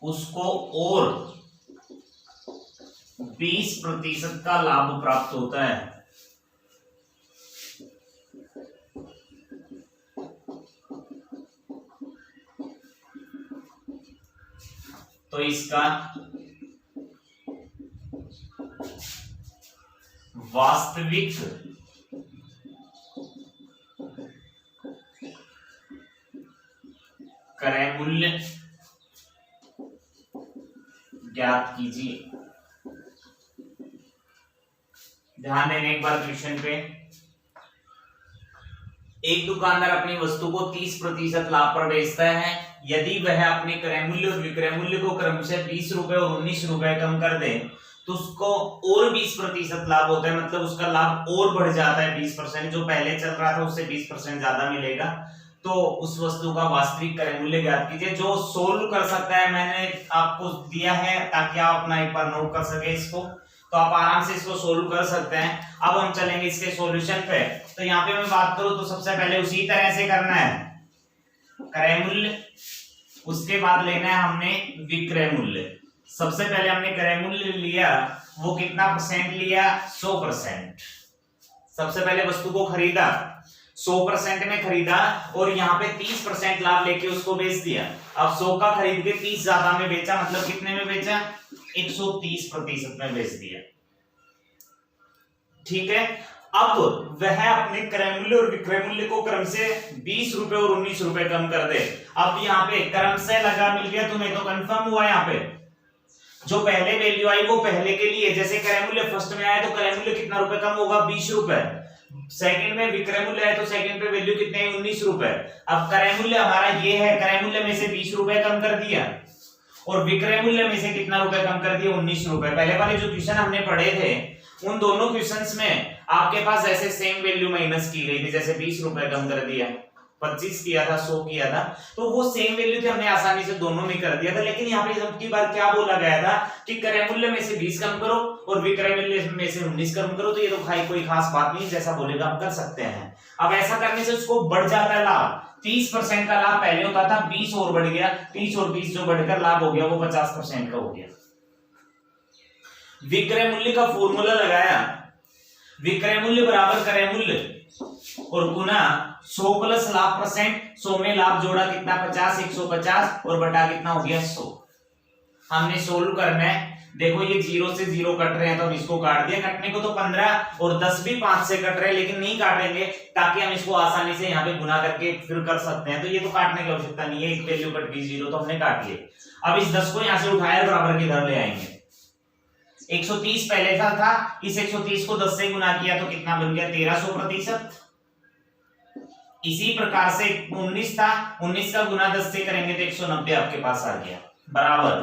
Speaker 1: उसको और 20% का लाभ प्राप्त होता है। तो इसका वास्तविक क्रय मूल्य ज्ञात कीजिए। ध्यान देने एक बार क्वेश्चन पे, एक दुकानदार अपनी वस्तु को 30% लाभ पर बेचता है यदि वह अपने क्रय मूल्य और विक्रय मूल्य को क्रमशः 20 रुपए और 19 रुपए कम कर दे तो उसको और 20% लाभ होता है, मतलब उसका लाभ और बढ़ जाता है 20%, जो पहले चल रहा था उससे 20% ज्यादा मिलेगा। तो उस वस्तु का वास्तविक क्रय मूल्य ज्ञात कीजिए। जो सोल्व कर सकता है मैंने आपको दिया है ताकि आप अपना एक बार नोट कर सके इसको, तो आप आराम से इसको सोल्व कर सकते हैं। अब हम चलेंगे इसके सॉल्यूशन पे। तो यहाँ पे मैं बात करूं तो सबसे पहले उसी तरह से करना है, क्रय मूल्य, उसके बाद लेना है हमने विक्रय मूल्य। सबसे पहले हमने क्रय मूल्य लिया, वो कितना परसेंट लिया, 100%। सबसे पहले वस्तु को खरीदा, 100% में खरीदा और यहाँ पे 30% लाभ लेके उसको बेच दिया। अब 100 का खरीद के 30 ज्यादा में बेचा, मतलब कितने में बेचा, 130% में बेच दिया। ठीक है। अब वह अपने क्रय मूल्य और विक्रय मूल्य को क्रम से 20 रुपए और 19 रुपए कम कर दे। अब यहाँ पे क्रम से लगा, मिल गया तुम्हें, तो कंफर्म हुआ। यहाँ पे जो पहले वैल्यू आई वो पहले के लिए, जैसे क्रय मूल्य फर्स्ट में आया तो क्रय मूल्य कितना रुपए कम होगा, 20 रुपए। सेकंड में विक्रय मूल्य है तो सेकंड पे वैल्यू कितने है, 19 रुपए। अब क्रय मूल्य हमारा ये है, क्रय मूल्य में से 20 रुपए कम कर दिया और विक्रय मूल्य में से कितना रुपए कम कर दिया, 19 रुपए। पहले वाले जो क्वेश्चन हमने पढ़े थे उन दोनों क्वेश्चंस में आपके पास ऐसे सेम वैल्यू माइनस की गई थी, जैसे 20 रुपए कम कर दिया, 25 किया था, 100 किया था, तो वो सेम वैल्यू थी, हमने आसानी से दोनों में कर दिया था। लेकिन यहाँ पे सबकी बार क्या बोला गया था कि क्रय मूल्य में से 20 कम करो और विक्रय मूल्य में से 19 कम करो। तो ये तो कोई खास बात नहीं, जैसा बोलेगा हम कर सकते हैं। अब ऐसा करने से उसको बढ़ जाता है लाभ। 30% का लाभ पहले होता था, 20 और बढ़ गया, 30 और 20 जो बढ़कर लाभ हो गया वो 50% का हो गया। विक्रय मूल्य का फॉर्मूला लगाया, विक्रय मूल्य बराबर क्रय मूल्य और गुना 100 प्लस लाभ परसेंट, 100 में लाभ जोड़ा कितना, 50, 150 और बटा कितना हो गया 100। हमने सोल्व करना है देखो ये 0 से 0 कट रहे हैं तो हम इसको काट दिया, कटने को तो 15 और 10 भी 5 से कट रहे हैं, लेकिन नहीं काटेंगे ताकि हम इसको आसानी से यहाँ पे गुना करके फिर कर सकते हैं। तो ये तो काटने की आवश्यकता नहीं है, एक वैल्यू कट गई 0 तो हमने काट लिए। अब इस 10 को यहाँ से उठाया बराबर के इधर ले आएंगे। 130 पहले था, इस 130 को 10 से गुना किया तो कितना बन गया 1300%। इसी प्रकार से 19 था, 19 का गुना 10 से करेंगे तो 190 आपके पास आ गया, बराबर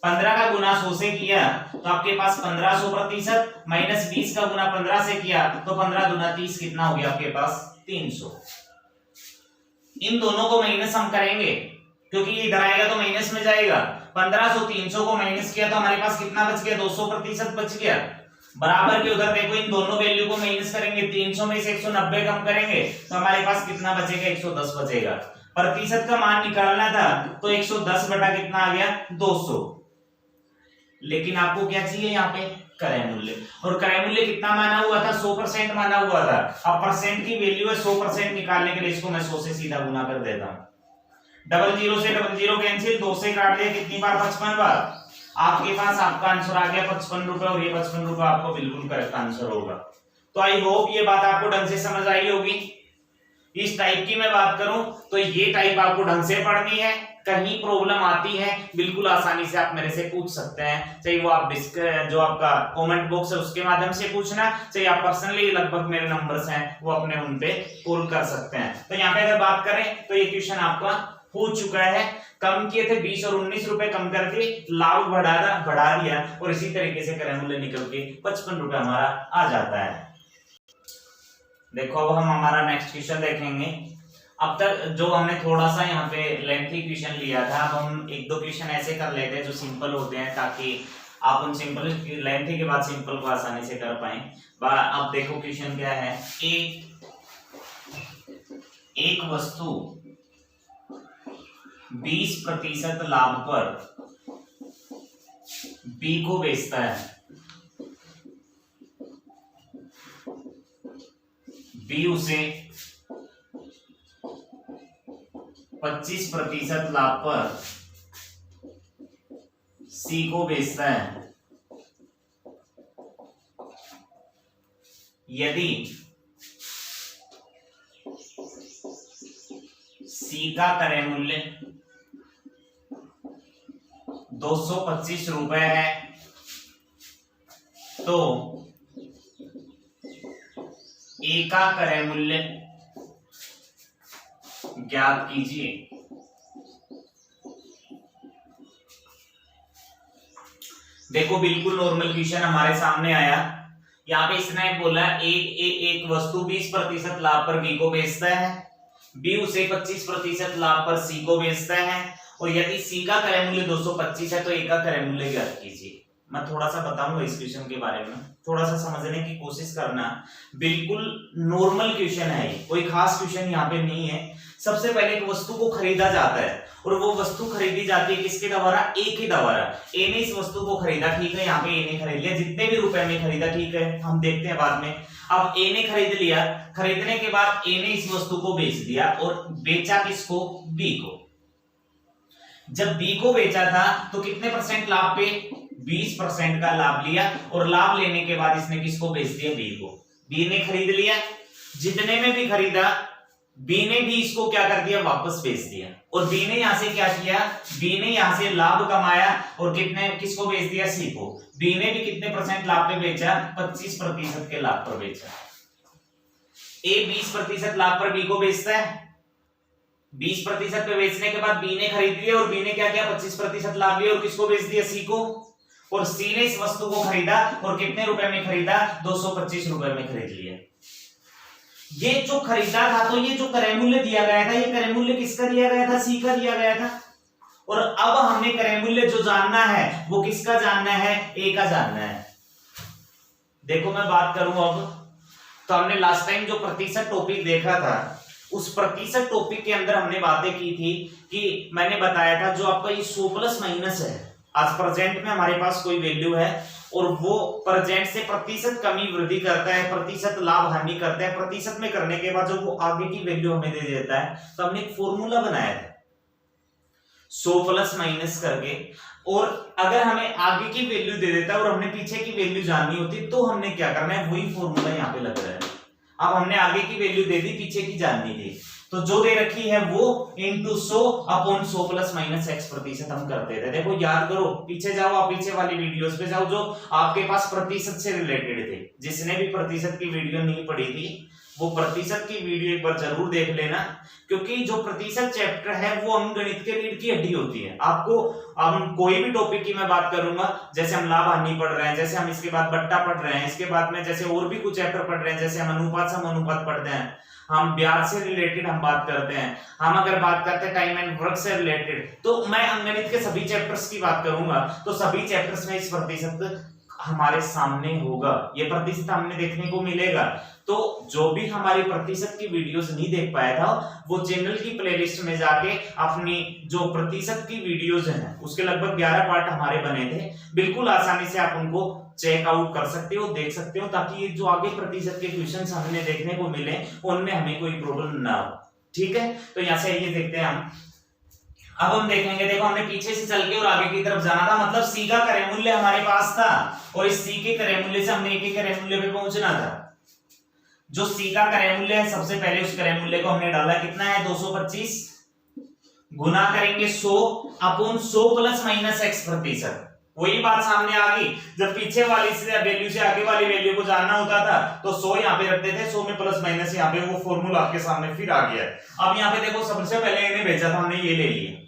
Speaker 1: 15 का गुना 100 से किया तो आपके पास 1500% माइनस 20 का गुना 15 से किया तो 15 दूना 30, कितना हो गया आपके पास 300। इन दोनों को माइनस हम करेंगे क्योंकि ये इधर आएगा तो माइनस में जाएगा। 1500 300 को माइनस किया तो हमारे पास कितना बच गया 200% बच गया, बराबर के उधर देखो इन दोनों वैल्यू को माइनस करेंगे, 300 में से 190 कम करेंगे तो हमारे पास कितना बचेगा 110 बचेगा। प्रतिशत का मान निकालना था तो 110 बटा कितना आ गया 200। लेकिन आपको क्या चाहिए यहाँ पे क्रय मूल्य, और क्रय मूल्य कितना माना हुआ था 100% माना हुआ था। अब परसेंट की वैल्यू है 100% निकालने के लिए इसको मैं 100 से सीधा गुना कर देता हूँ। 00 से 00 कैंसिल, 2 से काट दिया कितनी बार 55 बार, आपके पास आपका आंसर आ गया 55 रुपए, और ये 55 रुपए आपको बिल्कुल करेक्ट आंसर होगा। तो आई होप ये बात आपको ढंग से समझ आई होगी। इस टाइप की मैं बात करूं तो ये टाइप आपको ढंग से पढ़नी है, कहीं प्रॉब्लम आती है बिल्कुल आसानी से आप मेरे से पूछ सकते हैं, चाहे वो आप जो आपका कमेंट बॉक्स है उसके माध्यम से पूछना, चाहे आप पर्सनली लगभग मेरे नंबर्स हैं वो अपने उन पे कॉल कर सकते हैं। तो यहाँ पे अगर बात करें तो ये क्वेश्चन आपका हो चुका है, कम किए थे 20 और 19 रुपए कम करके लाभ बढ़ा दिया और इसी तरीके से क्रय मूल्य निकल के 55 रुपए हमारा आ जाता है। देखो अब हम हमारा नेक्स्ट क्वेश्चन देखेंगे। अब तक जो हमने थोड़ा सा यहाँ पे लेंथी क्वेश्चन लिया था, अब हम एक दो क्वेश्चन ऐसे कर लेते हैं जो सिंपल होते हैं ताकि आप उन सिंपल लेंथी के बाद सिंपल को आसानी से कर पाए। अब देखो क्वेश्चन क्या है, एक वस्तु 20% लाभ पर बी को बेचता है, बी उसे 25% लाभ पर सी को बेचता है। यदि सी का क्रय मूल्य 225 रुपए है तो ए का क्रय मूल्य ज्ञात कीजिए। देखो बिल्कुल नॉर्मल क्वेश्चन हमारे सामने आया, यहाँ पे इसने बोला एक वस्तु 20% लाभ पर बी को बेचता है, बी उसे 25% लाभ पर सी को बेचता है, और यदि सी का क्रय मूल्य 225 है तो ए का क्रय मूल्य ज्ञात कीजिए। मैं थोड़ा सा बताऊंगा इस क्वेश्चन के बारे में, थोड़ा सा समझने की कोशिश करना। बिल्कुल नॉर्मल क्वेश्चन है, कोई खास क्वेश्चन यहाँ पे नहीं है। सबसे पहले एक वस्तु को खरीदा जाता है और वो वस्तु खरीदी जाती है किसके द्वारा, ए के द्वारा। ए ने इस वस्तु को खरीदा, ठीक है, यहाँ पे ए ने खरीद लिया, जितने भी रुपए में खरीदा, ठीक है, हम देखते हैं बाद में। अब ए ने खरीद लिया, खरीदने के बाद ए ने इस वस्तु को बेच दिया और बेचा किसको, बी को। जब बी को बेचा था तो कितने परसेंट लाभ पे, 20% का लाभ लिया, और लाभ लेने के बाद इसने किसको बेच दिया, बी को। बी ने खरीद लिया, जितने में भी खरीदा बी ने भी इसको क्या कर दिया, वापस बेच दिया, और बी ने यहां से क्या किया, बी ने यहां से लाभ कमाया और कितने किसको बेच दिया, सी को। बी ने भी कितने परसेंट लाभ पे बेचा, 25% के लाभ पर बेचा। ए 20% लाभ पर बी को बेचता है, 20% पे बेचने के बाद बी ने खरीद लिया और बी ने क्या किया, 25% लाभ लिया और किसको बेच दिया, सी को। और सी ने इस वस्तु को खरीदा और कितने रुपए में खरीदा, 225 रुपए में खरीद लिया। ये जो खरीदा था तो ये जो क्रय मूल्य दिया गया था, ये क्रय मूल्य किसका दिया गया था, सी का दिया गया था। और अब हमने क्रय मूल्य जो जानना है वो किसका जानना है, ए का जानना है। देखो मैं बात करूं अब, तो हमने लास्ट टाइम जो प्रतिशत टॉपिक देखा था उस प्रतिशत टॉपिक के अंदर हमने बातें की थी कि मैंने बताया था जो आपका ये 100 प्लस माइनस है, आज प्रेजेंट में हमारे पास कोई वैल्यू है और वो प्रेजेंट से प्रतिशत कमी वृद्धि करता है, प्रतिशत लाभ हानि करता है, प्रतिशत में करने के बाद जो वो आगे की वैल्यू हमें दे देता है। तो हमने एक फॉर्मूला बनाया था 100 प्लस माइनस करके, और अगर हमें आगे की वैल्यू दे देता है और हमने पीछे की वैल्यू जाननी होती तो हमने क्या करना है, वही फॉर्मूला यहाँ पे लग रहा है। अब हमने आगे की वैल्यू दे दी, पीछे की जाननी थी, तो जो दे रखी है वो into 100 upon 100 plus minus x प्रतिशत हम करते थे। देखो याद करो, पीछे जाओ, आप पीछे वाली वीडियोस पे जाओ जो आपके पास प्रतिशत से रिलेटेड थे। जिसने भी प्रतिशत की वीडियो नहीं पढ़ी थी वो प्रतिशत की वीडियो एक बार जरूर देख लेना, क्योंकि जो प्रतिशत चैप्टर है वो अंकगणित के रीढ़ की हड्डी होती है। आपको अब कोई भी टॉपिक की मैं बात करूंगा, जैसे हम लाभ हानि पढ़ रहे हैं, जैसे हम इसके बाद बट्टा पढ़ रहे हैं, इसके बाद में जैसे और भी कुछ चैप्टर पढ़ रहे हैं, जैसे हम अनुपात समानुपात पढ़ते हैं, हम ब्याज से रिलेटेड हम बात करते हैं, हम अगर बात करते हैं टाइम एंड वर्क से रिलेटेड, तो मैं अंकगणित के सभी चैप्टर्स की बात करूंगा, तो सभी चैप्टर्स में इस प्रतिशत हमारे सामने होगा, ये प्रतिशत हमें देखने को मिलेगा। तो जो भी हमारी प्रतिशत की वीडियोस नहीं देख पाया था वो चैनल की प्लेलिस्ट में जाके अपनी जो प्रतिशत की वीडियोस हैं उसके लगभग 11 पार्ट हमारे बने थे, बिल्कुल आसानी से आप उनको चेक आउट कर सकते हो, देख सकते हो, ताकि ये जो आगे प्रतिशत के क्वेश्चंस हमें देखने को मिले उनमें हमें कोई प्रॉब्लम ना हो। ठीक है, तो यहाँ से ये देखते हैं हम। अब हम देखेंगे, देखो हमने पीछे से चल के और आगे की तरफ जाना था, मतलब सी का क्रय मूल्य हमारे पास था और इस सी के क्रय मूल्य से हमने एक ही क्रय मूल्य पे पहुंचना था। जो सी का क्रय मूल्य है, सबसे पहले उस क्रय मूल्य को हमने डाला, कितना है 225, गुना करेंगे 100 अपॉन 100 प्लस माइनस x प्रतिशत। वही बात सामने आ गई, जब पीछे वाली से वैल्यू से आगे वाली वैल्यू को जानना होता था तो 100 यहाँ पे रखते थे, 100 में प्लस माइनस यहाँ पे वो फॉर्मूला आपके सामने फिर आ गया है। अब यहाँ पे देखो, सबसे पहले इन्हें बेचा था हमने, ये ले लिया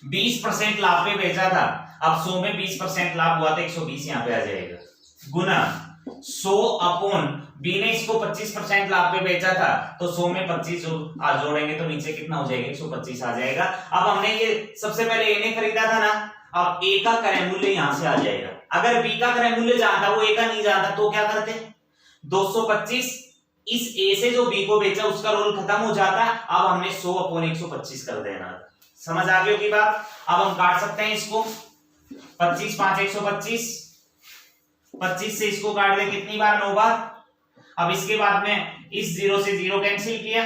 Speaker 1: 20% लाभ पे बेचा था, अब 100 में 20% लाभ हुआ था, 120 यहाँ पे आ जाएगा, गुना 100 अपॉन बी ने इसको 25% लाभ पे बेचा था तो 100 में 25 जोड़ेंगे तो नीचे कितना हो जाएगा, 125 आ जाएगा। अब हमने ये सबसे पहले ए ने खरीदा था ना, अब ए का क्रय मूल्य यहां से आ जाएगा। अगर बी का क्रय मूल्य जानता, वो ए का नहीं जानता, तो क्या करते, 225 इस ए से जो बी को बेचा उसका रोल खत्म हो जाता, अब हमने 100 अपॉन 125 कर देना। समझ आ गई होगी बात। अब हम काट सकते हैं इसको, 25 5 125, 25 से इसको काट दे कितनी बार, 9 बार। अब इसके बाद में इस 0 से 0 कैंसिल किया,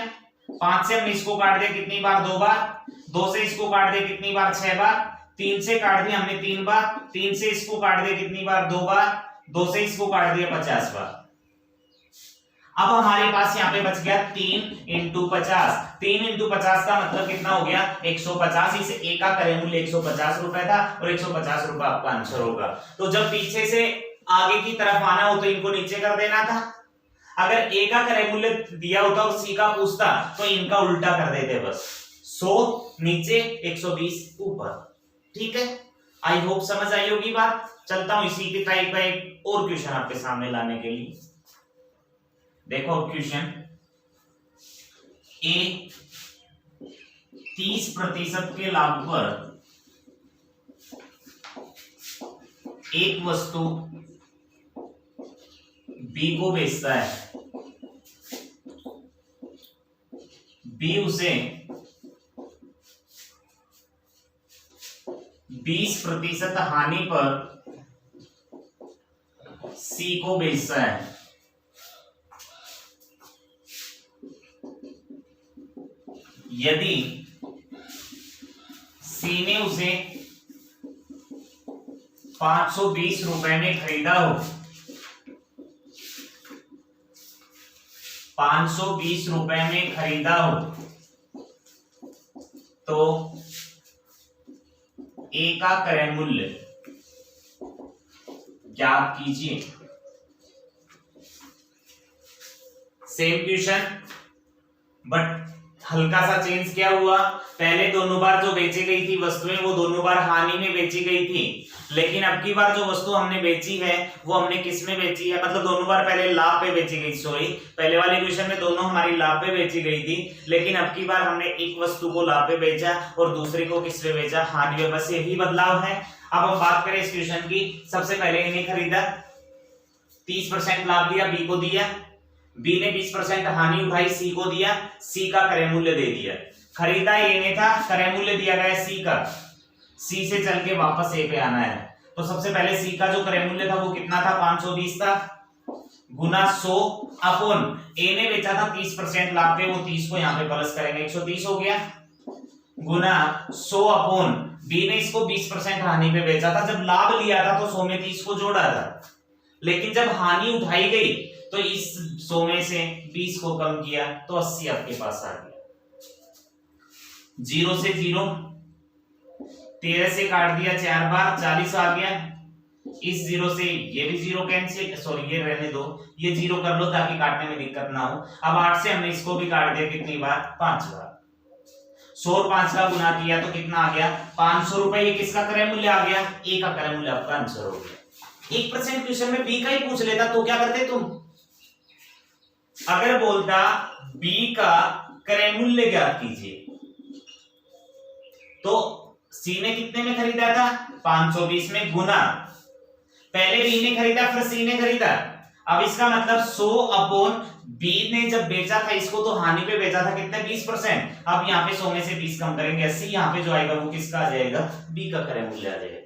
Speaker 1: 5 से हम इसको काट दे कितनी बार, 2 बार, 2 से इसको काट दे कितनी बार, 6 बार, 3 से काट दिया हमने 3 बार, 3 से इसको काट दे कितनी बार, 2 बार, 2 से इसको काट दिया 50 बार। अब हमारे पास यहाँ पे बच गया 3 इंटू 50, 3 इंटू 50 का मतलब कितना हो गया, 150। इस ए का क्रय मूल्य 150 रुपए था और 150 रुपए आपका आंसर होगा। तो जब पीछे से आगे की तरफ आना हो तो इनको नीचे कर देना था, अगर ए का क्रय मूल्य दिया होता और सी का पूछता तो इनका उल्टा कर देते, बस 100 नीचे 120 ऊपर। ठीक है, आई होप समझ आई होगी बात। चलता हूं इसी की टाइप का एक और क्वेश्चन आपके सामने लाने के लिए। देखो क्वेश्चन, ए 30% के लाभ पर एक वस्तु बी को बेचता है, बी उसे 20% हानि पर सी को बेचता है। यदि सी ने उसे 520 रुपए में खरीदा हो, 520 रुपए में खरीदा हो, तो ए का क्रय मूल्य ज्ञात कीजिए। सेम क्वेश्चन बट हल्का सा चेंज क्या हुआ, पहले दोनों बार जो बेची गई थी वस्तुएं वो दोनों बार हानि में बेची गई थी, लेकिन अब की बार जो वस्तु हमने बेची है वो हमने किस में बेची है, मतलब दोनों बार पहले लाभ पे बेची गई, सॉरी पहले वाले क्वेश्चन में दोनों हमारी लाभ पे बेची गई थी, लेकिन अब की बार हमने एक वस्तु को लाभ पे बेचा और दूसरी को किस पे बेचा, हानि में, बस यही बदलाव है। अब हम बात करें इस क्वेश्चन की, सबसे पहले इन्हें खरीदा, 30% लाभ दिया, बी को दिया, बी ने 20% हानि उठाई, सी को दिया, सी का क्रय मूल्य दे दिया। खरीदा ए ने था, क्रय मूल्य दिया गया सी का, सी से चल के वापस ए पे आना है। तो सबसे पहले सी का जो क्रय मूल्य था वो कितना था, 520 था, गुना 100 अपॉन ए ने बेचा था 30% लाभ पे, वो 30 को यहाँ पे प्लस करेंगे, 130 हो गया, गुना 100 अपॉन बी ने इसको 20% हानि पे बेचा था, जब लाभ लिया था तो 100 में 30 को जोड़ा था, लेकिन जब हानि उठाई गई तो इस 100 में से 20 को कम किया तो 80 आपके पास आ गया। 0 से 0, 13 से काट दिया 4 बार, 40 आ गया। इस 0 से ये भी 0 कैंसिल, सॉरी ये रहने दो, ये 0 कर लो ताकि काटने में दिक्कत ना हो। अब 8 से हमने इसको भी काट दिया कितनी बार, 5 बार। 100 और 5 का गुना किया तो कितना आ गया, 500 रुपए। ये किसका क्रय मूल्य आ गया, ए का क्रय मूल्य आपका आंसर हो गया। 1% क्वेश्चन में बी का ही पूछ लेता तो क्या करते तुम? अगर बोलता बी का क्रय मूल्य ज्ञात कीजिए, तो सी ने कितने में खरीदा था, 520 में, गुना पहले बी ने खरीदा फिर सी ने खरीदा। अब इसका मतलब 100 अपॉन बी ने जब बेचा था इसको तो हानि पे बेचा था कितने, 20%। अब यहाँ पे 100 में से 20 कम करेंगे 80, यहाँ पे जो आएगा वो किसका आ जाएगा, बी का क्रय मूल्य आ जाएगा।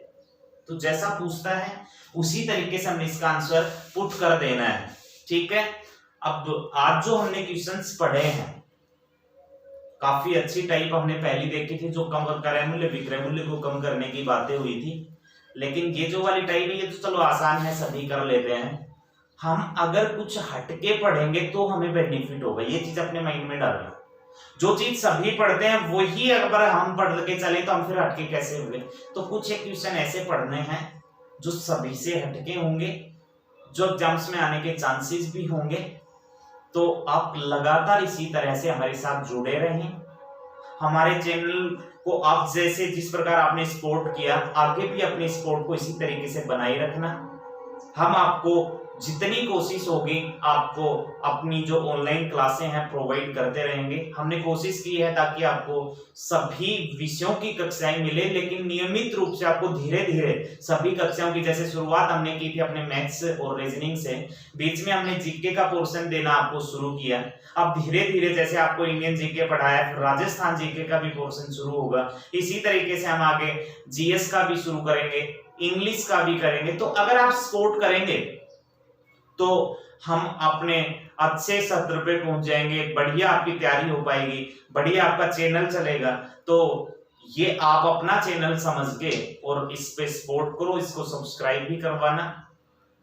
Speaker 1: तो जैसा पूछता है उसी तरीके से हमने इसका आंसर पुट कर देना है, ठीक है। अब आज जो हमने क्वेश्चंस पढ़े हैं काफी अच्छी टाइप हमने पहली देखी थी, जो कम क्रय मूल्य विक्रय मूल्य को कम करने की बातें हुई थी, लेकिन ये जो वाली टाइप है ये तो चलो आसान है, सभी कर लेते हैं। हम अगर कुछ हटके पढ़ेंगे तो हमें बेनिफिट होगा, ये चीज अपने माइंड में डालना। जो चीज सभी पढ़ते हैं वही अगर हम पढ़ के चले तो हम फिर हटके कैसे होंगे। तो कुछ एक क्वेश्चन ऐसे पढ़ने हैं जो सभी से हटके होंगे, जो एग्जाम्स में आने के चांसेस भी होंगे। तो आप लगातार इसी तरह से हमारे साथ जुड़े रहें। हमारे चैनल को आप जैसे जिस प्रकार आपने सपोर्ट किया, आगे भी अपने सपोर्ट को इसी तरीके से बनाए रखना। हम आपको जितनी कोशिश होगी आपको अपनी जो ऑनलाइन क्लासें हैं प्रोवाइड करते रहेंगे। हमने कोशिश की है ताकि आपको सभी विषयों की कक्षाएं मिले, लेकिन नियमित रूप से आपको धीरे धीरे सभी कक्षाओं की, जैसे शुरुआत हमने की थी अपने मैथ्स और रीजनिंग से, बीच में हमने जीके का पोर्शन देना आपको शुरू किया। अब धीरे धीरे जैसे आपको इंडियन जीके पढ़ाया, फिर राजस्थान जीके का भी पोर्शन शुरू होगा। इसी तरीके से हम आगे जीएस का भी शुरू करेंगे, इंग्लिश का भी करेंगे। तो अगर आप सपोर्ट करेंगे तो हम अपने अच्छे सत्र पे पहुंच जाएंगे, बढ़िया आपकी तैयारी हो पाएगी, बढ़िया आपका चैनल चलेगा। तो ये आप अपना चैनल समझ के और इस पे सपोर्ट करो, इसको सब्सक्राइब भी करवाना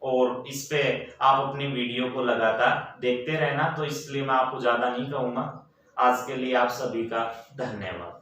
Speaker 1: और इस पे आप अपनी वीडियो को लगातार देखते रहना। तो इसलिए मैं आपको ज्यादा नहीं कहूंगा। आज के लिए आप सभी का धन्यवाद।